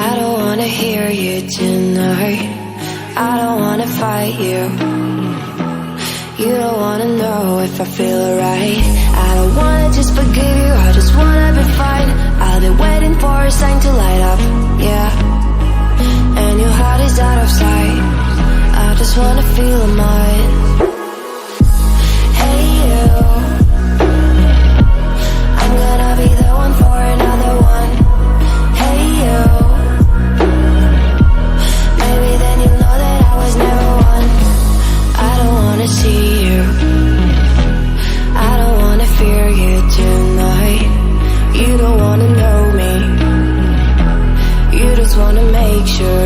I don't wanna hear you tonight. I don't wanna fight you. You don't wanna know if I feel alright. I don't wanna just forgive you, I just wanna be fine. I'll be waiting for a sign to light up, yeah. And your heart is out of sight. I just wanna feel mine. Hey you, I'm gonna be the one for another one. Hey you, maybe then you know that I was never one. I don't wanna see you, I don't wanna fear you tonight. You don't wanna know me, you just wanna make sure